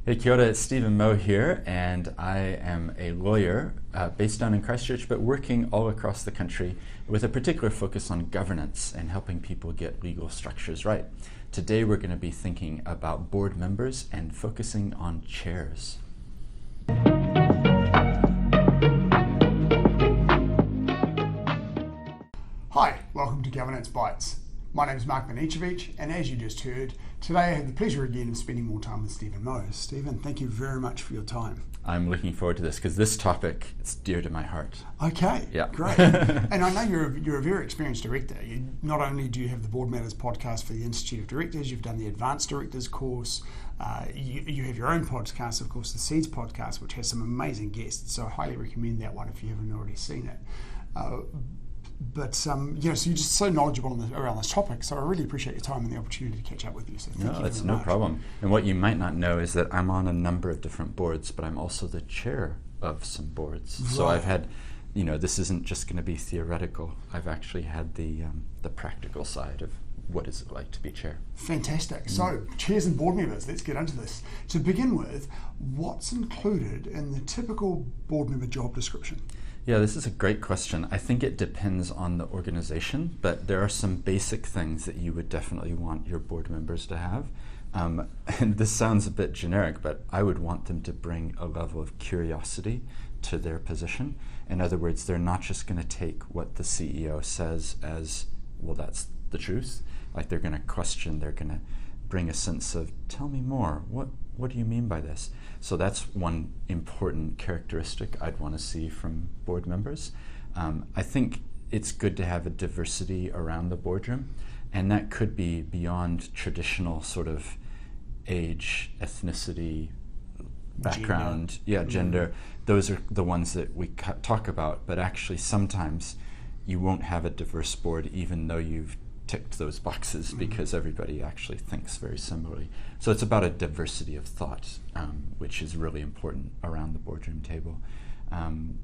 Hey, kia ora, it's Steven Moe here, and I am a lawyer based down in Christchurch, but working all across the country with a particular focus on governance and helping people get legal structures right. Today we're going to be thinking about board members and focusing on chairs. Hi, welcome to Governance Bites. My name is Banicevich, and as you just heard, today I have the pleasure again of spending more time with Steven Moe. Steven, thank you very much for your time. I'm looking forward to this because this topic is dear to my heart. Okay, yeah. Great. And I know you're a very experienced director. Not only do you have the Board Matters podcast for the Institute of Directors, you've done the Advanced Directors course, you have your own podcast, of course, the Seeds podcast, which has some amazing guests, so I highly recommend that one if you haven't already seen it. So you're just so knowledgeable around this topic, so I really appreciate your time and the opportunity to catch up with you. So thank you that's very no much. problem. And what you might not know is that I'm on a number of different boards, but I'm also the chair of some boards. Right. So I've had, this isn't just going to be theoretical. I've actually had the practical side of what is it like to be chair. Fantastic. So chairs and board members, let's get into this. To begin with, what's included in the typical board member job description? Yeah, this is a great question. I think it depends on the organization, but there are some basic things that you would definitely want your board members to have. And this sounds a bit generic, but I would want them to bring a level of curiosity to their position. In other words, they're not just going to take what the CEO says as, well, that's the truth. Like they're going to question, they're going to bring a sense of, tell me more, what do you mean by this? So that's one important characteristic I'd want to see from board members. I think it's good to have a diversity around the boardroom, and that could be beyond traditional sort of age, ethnicity, background, gender. Those are the ones that we talk about, but actually sometimes you won't have a diverse board even though you've ticked those boxes because everybody actually thinks very similarly. So it's about a diversity of thought, which is really important around the boardroom table. And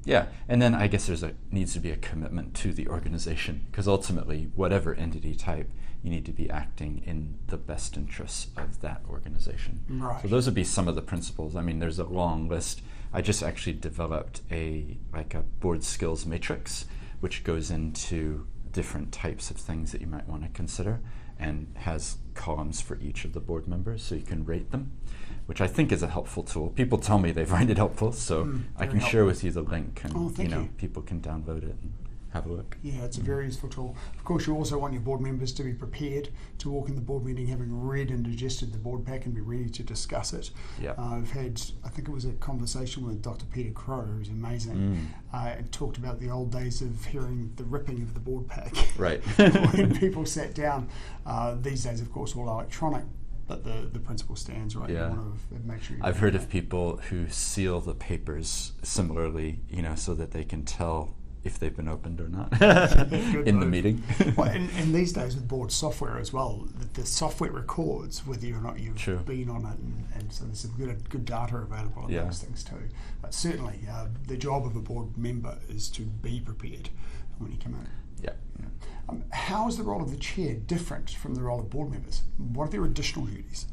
then I guess needs to be a commitment to the organization, because ultimately, whatever entity type, you need to be acting in the best interests of that organization. Right. So those would be some of the principles. I mean, there's a long list. I just actually developed a board skills matrix, which goes into different types of things that you might want to consider and has columns for each of the board members so you can rate them, which I think is a helpful tool. People tell me they find it helpful, so I can share with you the link and people can download it and have a look. Yeah, it's a very useful tool. Of course, you also want your board members to be prepared to walk in the board meeting having read and digested the board pack and be ready to discuss it. Yep. I've had, I think it was a conversation with Dr. Peter Crow, who's amazing, and talked about the old days of hearing the ripping of the board pack. Right. When people sat down. These days, of course, all electronic, but the principle stands, right? Yeah. You want to make sure I've heard of people who seal the papers similarly, so that they can tell if they've been opened or not in the meeting. Well, and these days with board software as well, the software records whether or not you've been on it, and so there's some good data available on those things too. But certainly, the job of a board member is to be prepared when you come in. Yeah. How is the role of the chair different from the role of board members? What are their additional duties?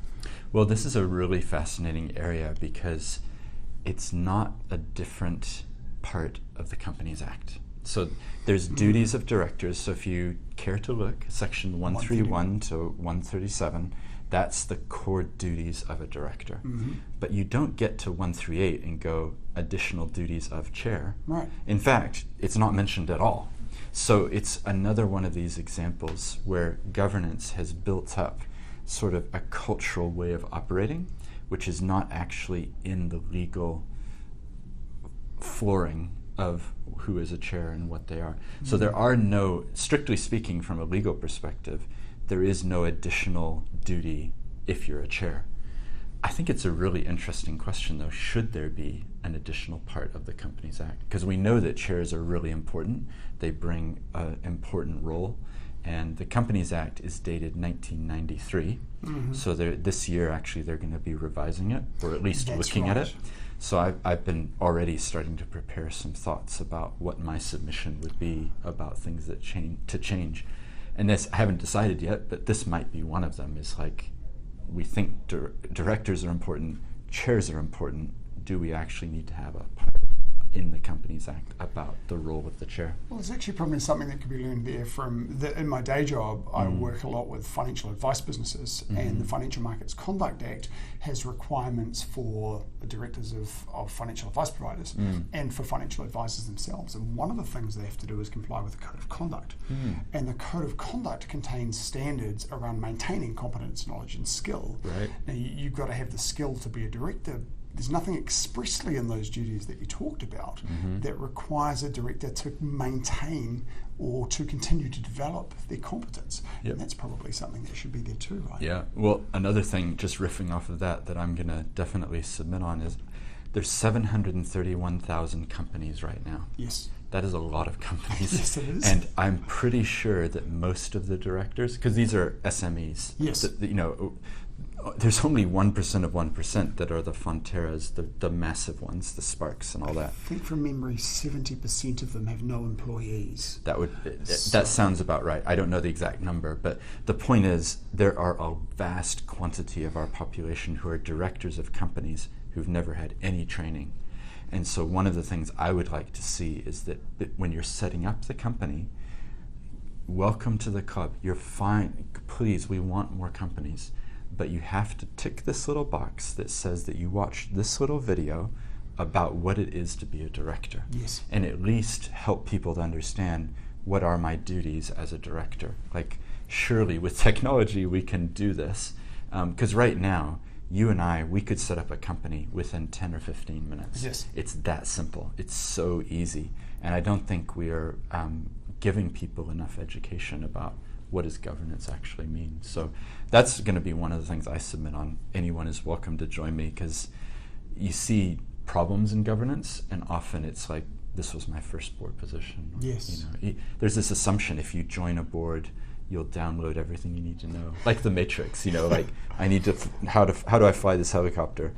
Well, this is a really fascinating area because it's not a different part of the Companies Act. So there's duties of directors. So if you care to look, section 131 to 137, that's the core duties of a director. But you don't get to 138 and go additional duties of chair. Right. In fact, it's not mentioned at all. So it's another one of these examples where governance has built up sort of a cultural way of operating, which is not actually in the legal flooring of who is a chair and what they are. So there are no, strictly speaking from a legal perspective, there is no additional duty if you're a chair. I think it's a really interesting question though. Should there be an additional part of the Companies Act? Because we know that chairs are really important. They bring an important role. And the Companies Act is dated 1993. So this year actually they're going to be revising it, or at least looking at it. So I've been already starting to prepare some thoughts about what my submission would be about things that change. And this, I haven't decided yet, but this might be one of them, is like, we think directors are important, chairs are important, do we actually need to have a part in the Companies Act about the role of the chair? Well, there's actually probably something that could be learned there in my day job. I work a lot with financial advice businesses, and the Financial Markets Conduct Act has requirements for the directors of financial advice providers and for financial advisors themselves. And one of the things they have to do is comply with the Code of Conduct. And the Code of Conduct contains standards around maintaining competence, knowledge and skill. Right. Now, you've got to have the skill to be a director. There's nothing expressly in those duties that you talked about that requires a director to maintain or to continue to develop their competence. Yep. And that's probably something that should be there too, right? Yeah. Well, another thing, just riffing off of that I'm going to definitely submit on is there's 731,000 companies right now. Yes. That is a lot of companies. Yes, it is. And I'm pretty sure that most of the directors, because these are SMEs, Yes. there's only 1% of 1% that are the Fonterras, the massive ones, the Sparks and all that. I think from memory, 70% of them have no employees. That sounds about right. I don't know the exact number, but the point is there are a vast quantity of our population who are directors of companies who've never had any training. And so one of the things I would like to see is that when you're setting up the company, welcome to the club. You're fine. Please, we want more companies. But you have to tick this little box that says that you watched this little video about what it is to be a director. Yes. And at least help people to understand what are my duties as a director. Like, surely with technology we can do this. Because right now, you and I, we could set up a company within 10 or 15 minutes. Yes. It's that simple. It's so easy. And I don't think we are giving people enough education about what does governance actually mean. So that's going to be one of the things I submit on. Anyone is welcome to join me, because you see problems in governance, and often it's like, this was my first board position. Yes. There's this assumption if you join a board, you'll download everything you need to know. Like the Matrix, like I need to, how do I fly this helicopter?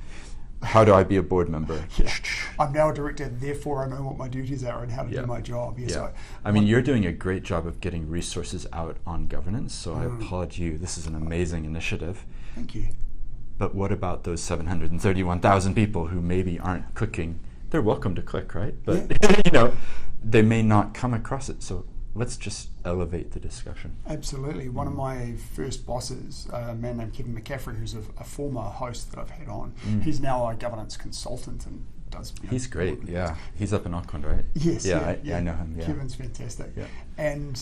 How do I be a board member? Yeah. I'm now a director, therefore I know what my duties are and how to do my job. Yes, yeah. I mean, you're doing a great job of getting resources out on governance, so I applaud you. This is an amazing initiative. Thank you. But what about those 731,000 people who maybe aren't clicking? They're welcome to click, right? But they may not come across it. So let's just elevate the discussion. Absolutely. One of my first bosses, a man named Kevin McCaffrey, who's a former host that I've had on, he's now a governance consultant and does... He's great, yeah. He's up in Auckland, right? Yes. Yeah, I know him, yeah. Kevin's fantastic. Yeah. And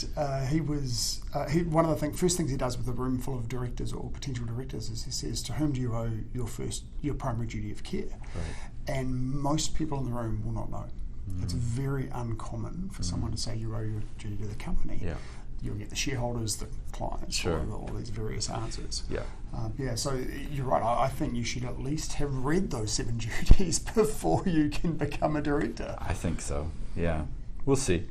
he one of the first things he does with a room full of directors or potential directors is he says, to whom do you owe your primary duty of care? Right. And most people in the room will not know. It's very uncommon for someone to say you owe your duty to the company. Yeah. You'll get the shareholders, the clients, all these various answers. Yeah. So you're right. I think you should at least have read those 7 duties before you can become a director. I think so, yeah. We'll see.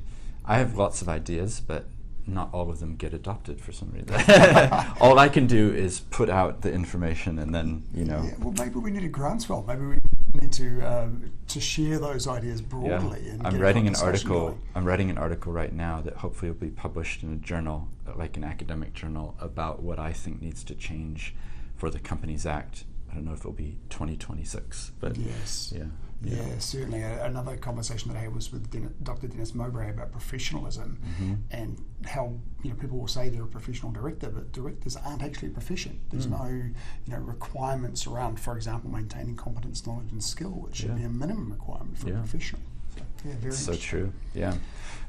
I have lots of ideas, but not all of them get adopted for some reason. All I can do is put out the information and then, Yeah, well, maybe we need a groundswell. Maybe we need to share those ideas broadly. Yeah. And I'm writing an article. I'm writing an article right now that hopefully will be published in a journal, like an academic journal, about what I think needs to change for the Companies Act. I don't know if it'll be 2026, but yes. Yeah, certainly. Another conversation that I had was with Dr. Dennis Mowbray about professionalism and how people will say they're a professional director, but directors aren't actually proficient. There's no requirements around, for example, maintaining competence, knowledge, and skill, which should be a minimum requirement for a professional. So, very so true. Yeah,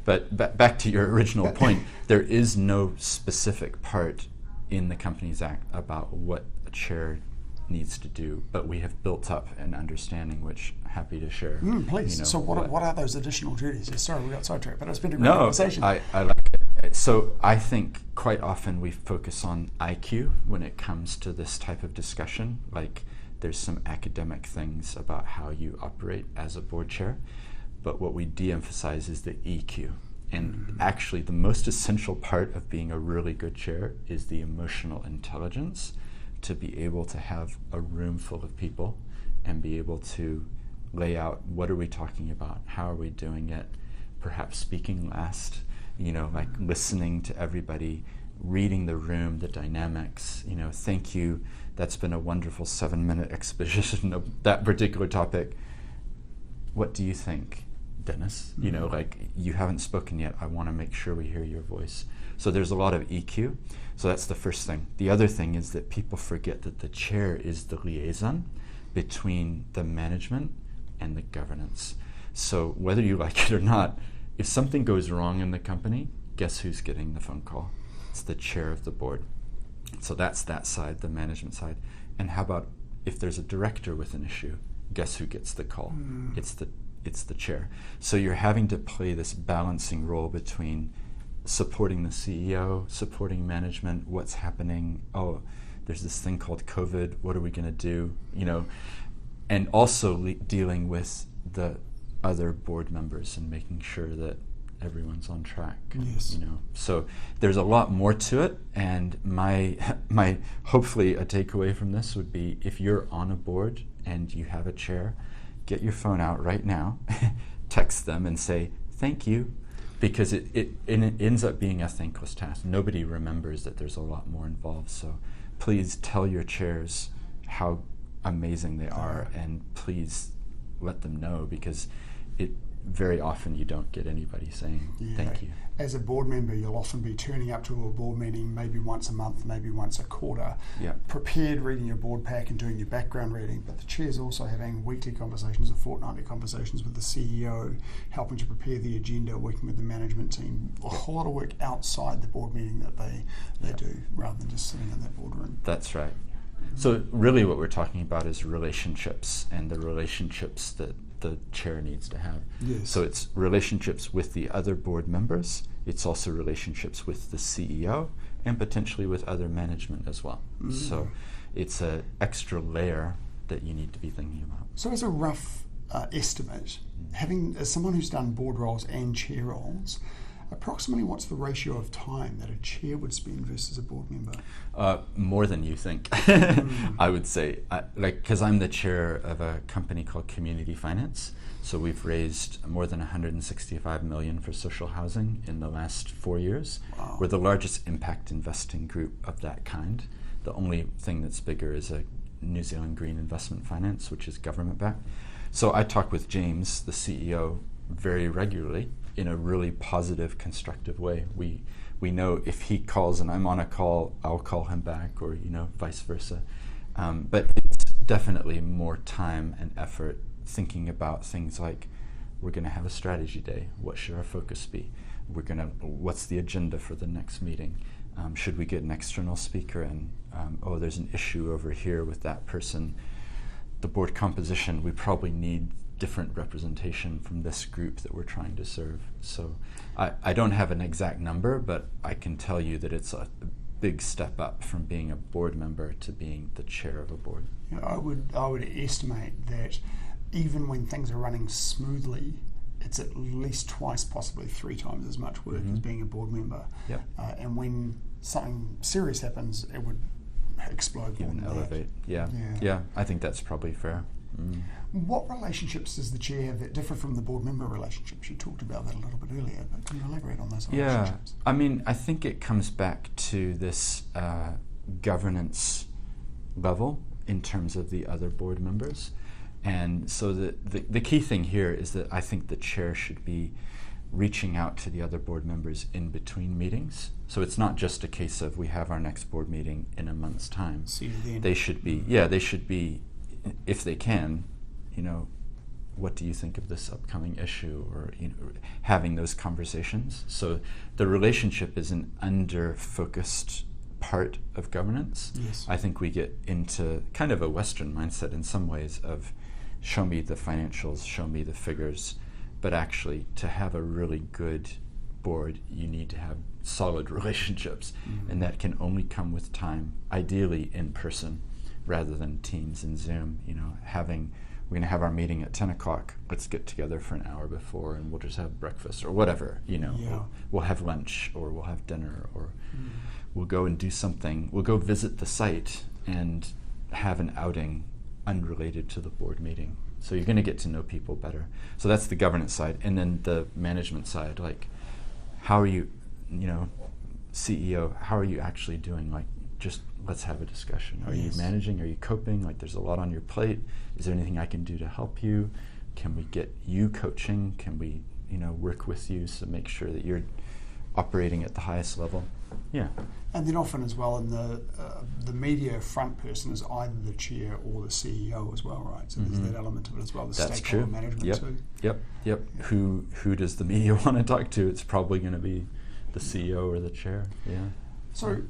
but back to your original point, there is no specific part in the Companies Act about what a chair needs to do, but we have built up an understanding which I'm happy to share. Please. So what are those additional duties? Sorry, we got sidetracked, but it's been a great conversation. I like it. So I think quite often we focus on IQ when it comes to this type of discussion. Like there's some academic things about how you operate as a board chair, but what we de-emphasize is the EQ. And actually the most essential part of being a really good chair is the emotional intelligence, to be able to have a room full of people and be able to lay out what are we talking about, how are we doing it, perhaps speaking last, like listening to everybody, reading the room, the dynamics, thank you that's been a wonderful 7-minute exposition of that particular topic. What do you think, Dennis? You know, like, you haven't spoken yet. I want to make sure we hear your voice. So there's a lot of EQ. So that's the first thing. The other thing is that people forget that the chair is the liaison between the management and the governance. So whether you like it or not, if something goes wrong in the company, guess who's getting the phone call? It's the chair of the board. So that's that side, the management side. And how about if there's a director with an issue, guess who gets the call? It's the chair. So you're having to play this balancing role between supporting the CEO, supporting management, what's happening, oh, there's this thing called COVID, what are we going to do, you know, and also dealing with the other board members and making sure that everyone's on track. Yes. You know, so there's a lot more to it, and my hopefully a takeaway from this would be, if you're on a board and you have a chair, get your phone out right now, text them and say thank you, because it ends up being a thankless task. Nobody remembers that there's a lot more involved. So please tell your chairs how amazing they are, and please let them know, because very often you don't get anybody saying thank you. As a board member, you'll often be turning up to a board meeting maybe once a month, maybe once a quarter, prepared, reading your board pack and doing your background reading, but the chair's also having weekly conversations or fortnightly conversations with the CEO, helping to prepare the agenda, working with the management team. A whole lot of work outside the board meeting that they do, rather than just sitting in that boardroom. That's right. So really what we're talking about is relationships, and the relationships that the chair needs to have. Yes. So it's relationships with the other board members, it's also relationships with the CEO, and potentially with other management as well. So it's an extra layer that you need to be thinking about. So as a rough estimate, as someone who's done board roles and chair roles, approximately what's the ratio of time that a chair would spend versus a board member? More than you think, I would say. Because I'm the chair of a company called Community Finance. So we've raised more than $165 million for social housing in the last 4 years. Wow. We're the largest impact investing group of that kind. The only thing that's bigger is a New Zealand Green Investment Finance, which is government-backed. So I talk with James, the CEO, very regularly in a really positive, constructive way. We know if he calls and I'm on a call, I'll call him back, or vice versa. But it's definitely more time and effort thinking about things like, we're going to have a strategy day. What should our focus be? What's the agenda for the next meeting? Should we get an external speaker in? There's an issue over here with that person. The board composition, we probably need different representation from this group that we're trying to serve. So I don't have an exact number, but I can tell you that it's a big step up from being a board member to being the chair of a board. I would estimate that even when things are running smoothly, it's at least twice, possibly 3 times as much work as being a board member. Yep. And when something serious happens, it would explode. Even elevate. Yeah, I think that's probably fair. What relationships does the chair have that differ from the board member relationships? You talked about that a little bit earlier, but can you elaborate on those relationships? I mean, I think it comes back to this governance level in terms of the other board members. And so the key thing here is that I think the chair should be reaching out to the other board members in between meetings. So it's not just a case of we have our next board meeting in a month's time. See you then. They should be, if they can, what do you think of this upcoming issue, or having those conversations. So the relationship is an under-focused part of governance. Yes. I think we get into kind of a Western mindset in some ways of show me the financials, show me the figures, but actually to have a really good board, you need to have solid relationships, and that can only come with time, ideally in person rather than Teams and Zoom. We're going to have our meeting at 10 o'clock. Let's get together for an hour before and we'll just have breakfast or whatever. We'll have lunch, or we'll have dinner, or we'll go and do something. We'll go visit the site and have an outing unrelated to the board meeting. So you're going to get to know people better. So that's the governance side. And then the management side, like, how are you, CEO, how are you actually doing? Like, just let's have a discussion. Are you Yes. managing? Are you coping? Like, there's a lot on your plate. Is there anything I can do to help you? Can we get you coaching? Can we, work with you to make sure that you're operating at the highest level? Yeah. And then often as well, in the media front person is either the chair or the CEO as well, right? So there's that element of it as well, the That's stakeholder true. management too. Yep. Who does the media want to talk to? It's probably going to be the CEO or the chair. Yeah. So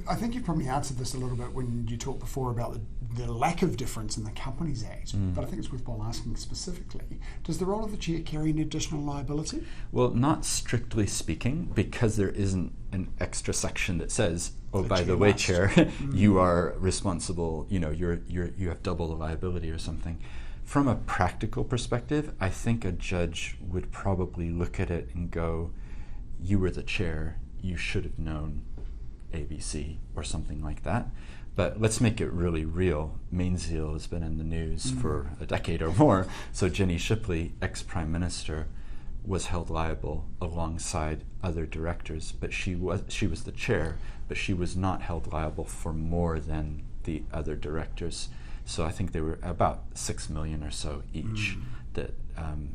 I think you've probably answered this a little bit when you talked before about the lack of difference in the Companies Act, but I think it's worthwhile asking specifically, does the role of the chair carry any additional liability? Well, not strictly speaking, because there isn't an extra section that says, oh, by the way, chair, you are responsible, you have double the liability or something. From a practical perspective, I think a judge would probably look at it and go, you were the chair, you should have known ABC or something like that. But let's make it really real. Mainzeal has been in the news for a decade or more. So Jenny Shipley, ex-Prime Minister, was held liable alongside other directors, but she was the chair, but she was not held liable for more than the other directors. So I think they were about 6 million or so each.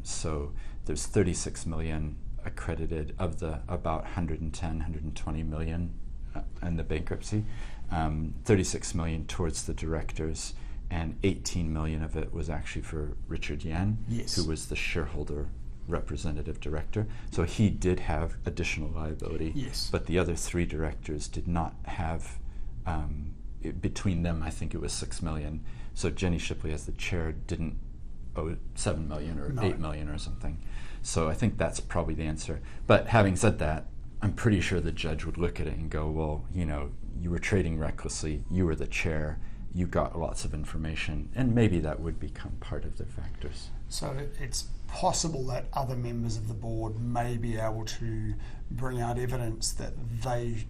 So there's 36 million accredited of the about 120 million in the bankruptcy, 36 million towards the directors, and 18 million of it was actually for Richard Yan, who was the shareholder representative director. So he did have additional liability, but the other 3 directors did not have, between them I think it was 6 million. So Jenny Shipley as the chair didn't owe 7 million or 8 million or something. So I think that's probably the answer. But having said that, I'm pretty sure the judge would look at it and go, well, you were trading recklessly, you were the chair, you got lots of information, and maybe that would become part of the factors. So it's possible that other members of the board may be able to bring out evidence that they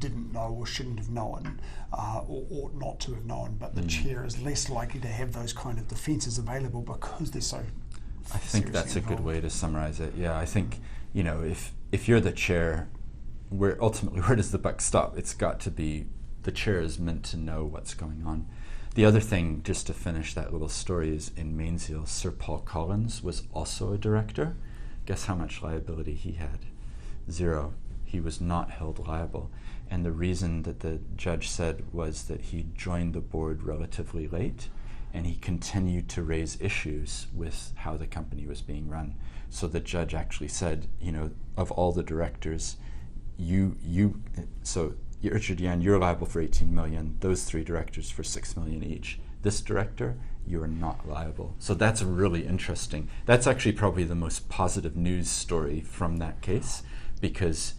didn't know or shouldn't have known, or ought not to have known, but the chair is less likely to have those kind of defences available because they're so I think that's a good way to summarize it. Yeah, I think, if you're the chair, where does the buck stop? It's got to be, the chair is meant to know what's going on. The other thing, just to finish that little story, is in Mainzeal, Sir Paul Collins was also a director. Guess how much liability he had? 0. He was not held liable. And the reason that the judge said was that he joined the board relatively late, and he continued to raise issues with how the company was being run. So the judge actually said, of all the directors, so Richard Yan, you're liable for 18 million, those 3 directors for 6 million each. This director, you are not liable. So that's really interesting. That's actually probably the most positive news story from that case, because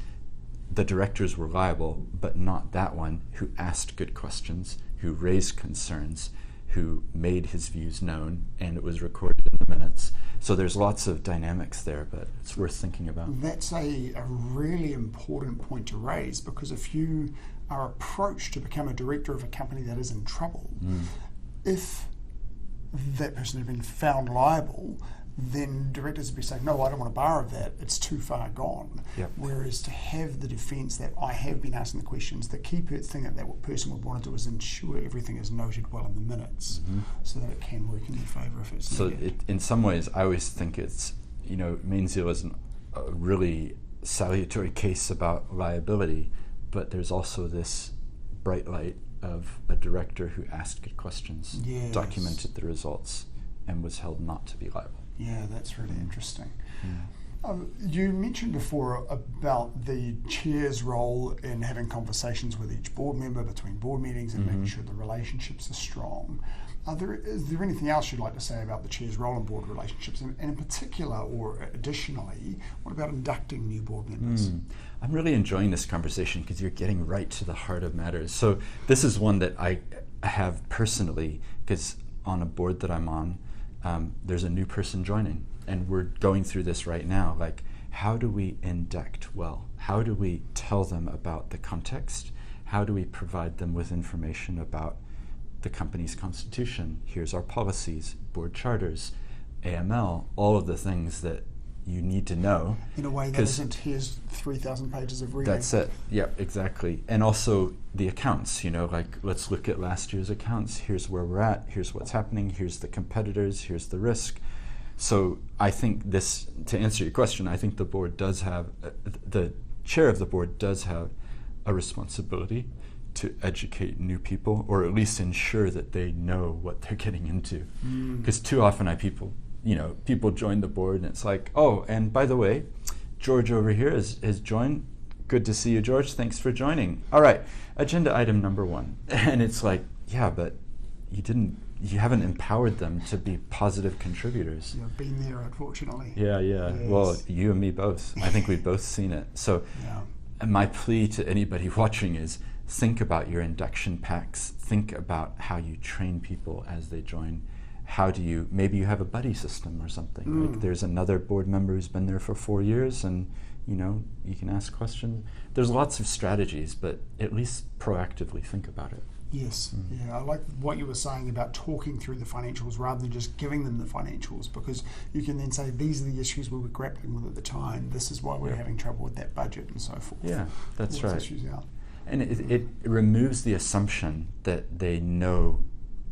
the directors were liable, but not that one who asked good questions, who raised concerns, who made his views known, and it was recorded in the minutes. So there's lots of dynamics there, but it's worth thinking about. That's a really important point to raise, because if you are approached to become a director of a company that is in trouble, if that person had been found liable, then directors would be saying, no, I don't want to borrow that, it's too far gone. Whereas to have the defence that I have been asking the questions, the key thing that person would want to do is ensure everything is noted well in the minutes, so that it can work in their favour if it's needed. In some ways, I always think it's, Mainzeal is a really salutary case about liability, but there's also this bright light of a director who asked good questions, documented the results, and was held not to be liable. Yeah, that's really interesting. You mentioned before about the chair's role in having conversations with each board member between board meetings and making sure the relationships are strong. Is there anything else you'd like to say about the chair's role in board relationships? And in particular, or additionally, what about inducting new board members? I'm really enjoying this conversation because you're getting right to the heart of matters. So this is one that I have personally, because on a board that I'm on, there's a new person joining, and we're going through this right now. Like, how do we induct well? How do we tell them about the context? How do we provide them with information about the company's constitution? Here's our policies, board charters, AML, all of the things that you need to know. In a way that isn't, here's 3,000 pages of reading. That's it. Yeah, exactly. And also the accounts, like let's look at last year's accounts. Here's where we're at. Here's what's happening. Here's the competitors. Here's the risk. So I think this, to answer your question, I think the board does have, the chair of the board does have a responsibility to educate new people, or at least ensure that they know what they're getting into. Because too often people join the board and it's like, oh, and by the way, George over here has joined. Good to see you, George. Thanks for joining. All right, agenda item number 1. And it's like, yeah, but you haven't empowered them to be positive contributors. You've been there, unfortunately. Yeah. Yes. Well, you and me both. I think we've both seen it. So and my plea to anybody watching is, think about your induction packs. Think about how you train people as they join. Maybe you have a buddy system or something. Like there's another board member who's been there for 4 years and, you can ask questions. There's lots of strategies, but at least proactively think about it. Yes, I like what you were saying about talking through the financials rather than just giving them the financials, because you can then say, these are the issues we were grappling with at the time, this is why we're having trouble with that budget and so forth. Yeah, that's right. Issues out. And it removes the assumption that they know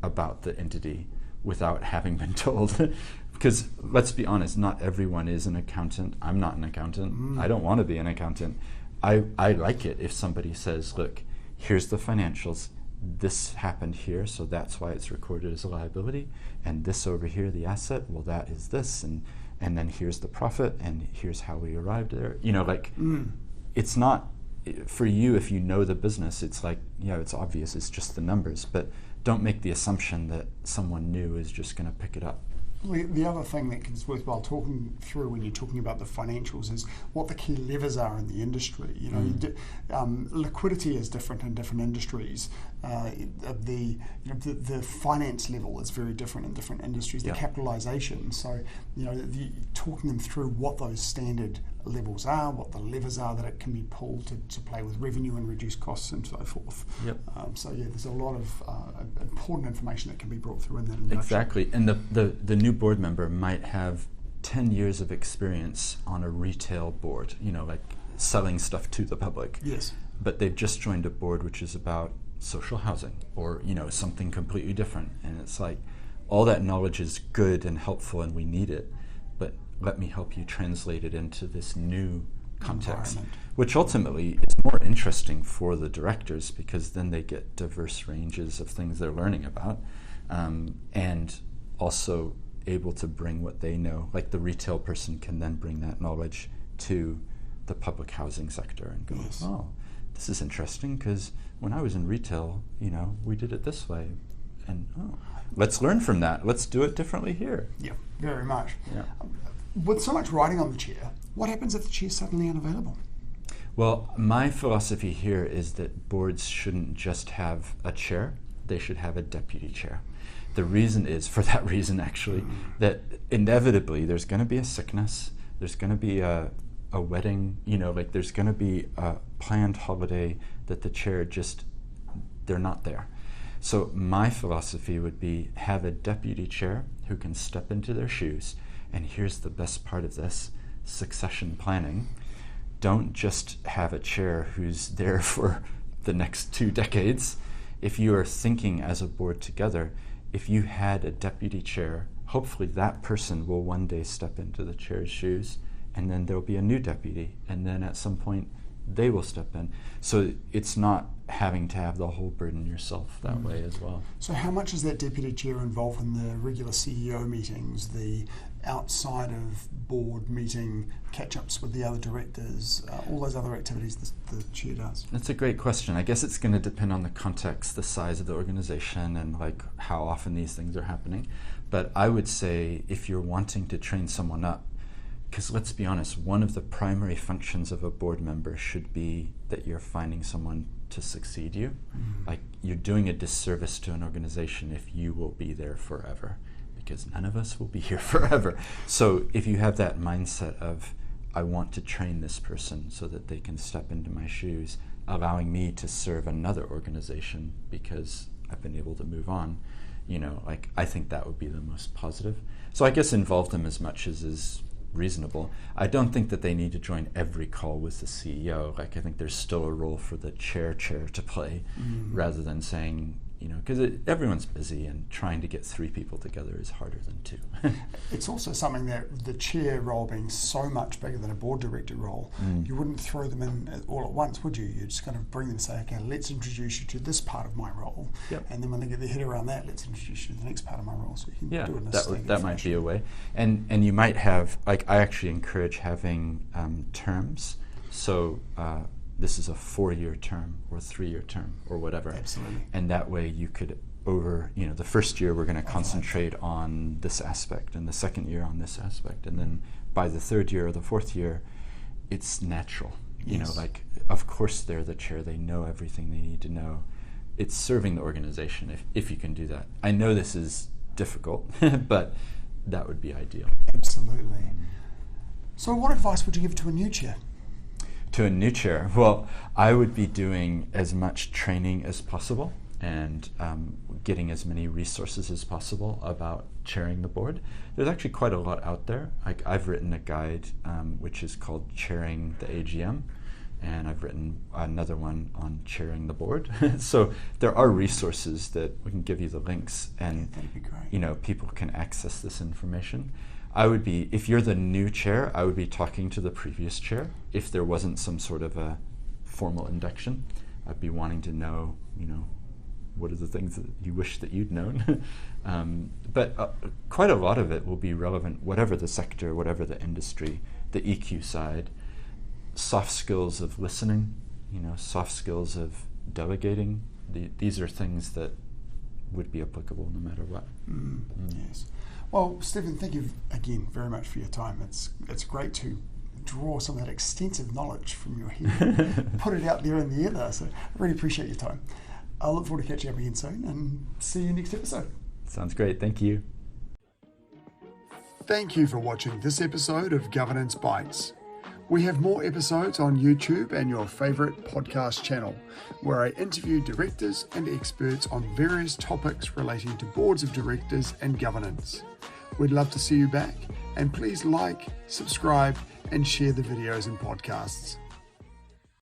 about the entity without having been told. Because let's be honest, not everyone is an accountant. I'm not an accountant. I don't want to be an accountant. I like it if somebody says, look, here's the financials. This happened here, so that's why it's recorded as a liability. And this over here, the asset, well, that is this. And then here's the profit, and here's how we arrived there. It's not, for you, if you know the business, it's like, it's obvious, it's just the numbers. But don't make the assumption that someone new is just going to pick it up. The other thing that is worthwhile talking through when you're talking about the financials is what the key levers are in the industry. Liquidity is different in different industries. The finance level is very different in different industries. The capitalisation. So talking them through what those standard levels are, what the levers are that it can be pulled to play with revenue and reduce costs and so forth. There's a lot of important information that can be brought through in that induction. Exactly, and the new board member might have 10 years of experience on a retail board, like selling stuff to the public. Yes. But they've just joined a board which is about social housing or, something completely different. And it's like, all that knowledge is good and helpful and we need it, but let me help you translate it into this new context, which ultimately is more interesting for the directors because then they get diverse ranges of things they're learning about, and also able to bring what they know. Like the retail person can then bring that knowledge to the public housing sector and go, oh, this is interesting because when I was in retail, we did it this way. And let's learn from that. Let's do it differently here. Yeah, very much. Yeah. With so much riding on the chair, what happens if the chair is suddenly unavailable? Well, my philosophy here is that boards shouldn't just have a chair, they should have a deputy chair. The reason is, for that reason actually, that inevitably there's going to be a sickness, there's going to be a wedding, there's going to be a planned holiday that the chair they're not there. So my philosophy would be have a deputy chair who can step into their shoes. And here's the best part of this, succession planning. Don't just have a chair who's there for the next 2 decades. If you are thinking as a board together, if you had a deputy chair, hopefully that person will one day step into the chair's shoes, and then there'll be a new deputy, and then at some point they will step in. So it's not having to have the whole burden yourself that way as well. So how much is that deputy chair involved in the regular CEO meetings, the outside of board meeting catch-ups with the other directors, all those other activities the chair does? That's a great question. I guess it's going to depend on the context, the size of the organization, and how often these things are happening. But I would say if you're wanting to train someone up, because let's be honest, one of the primary functions of a board member should be that you're finding someone to succeed you. Like you're doing a disservice to an organization if you will be there forever, because none of us will be here forever. So if you have that mindset of, I want to train this person so that they can step into my shoes, allowing me to serve another organization because I've been able to move on, I think that would be the most positive. So I guess involve them as much as is reasonable. I don't think that they need to join every call with the CEO. Like, I think there's still a role for the chair to play, rather than saying, because everyone's busy and trying to get 3 people together is harder than 2. It's also something that the chair role being so much bigger than a board director role, you wouldn't throw them in all at once, would you? You'd just kind of bring them and say, okay, let's introduce you to this part of my role. Yep. And then when they get their head around that, let's introduce you to the next part of my role. So you can do it in a staggered that might fashion. be a way. And you might have, like, I actually encourage having terms. So this is a 4-year term or 3-year term or whatever. Absolutely. And that way you could the first year we're going to concentrate on this aspect, and the second year on this aspect. And then by the 3rd year or the 4th year, it's natural. Like, of course they're the chair. They know everything they need to know. It's serving the organization if you can do that. I know this is difficult, but that would be ideal. Absolutely. So what advice would you give to a new chair? To a new chair, well, I would be doing as much training as possible and getting as many resources as possible about chairing the board. There's actually quite a lot out there. I've written a guide which is called Chairing the AGM, and I've written another one on chairing the board. So there are resources that we can give you the links, and that'd be great. People can access this information. If you're the new chair, I would be talking to the previous chair. If there wasn't some sort of a formal induction, I'd be wanting to know, what are the things that you wish that you'd known. But quite a lot of it will be relevant, whatever the sector, whatever the industry, the EQ side, soft skills of listening, soft skills of delegating. These are things that would be applicable no matter what. Yes. Well, Stephen, thank you again very much for your time. It's great to draw some of that extensive knowledge from your head, put it out there in the ether. So I really appreciate your time. I look forward to catching up again soon and see you next episode. Sounds great. Thank you. Thank you for watching this episode of Governance Bites. We have more episodes on YouTube and your favourite podcast channel, where I interview directors and experts on various topics relating to boards of directors and governance. We'd love to see you back, and please like, subscribe, and share the videos and podcasts.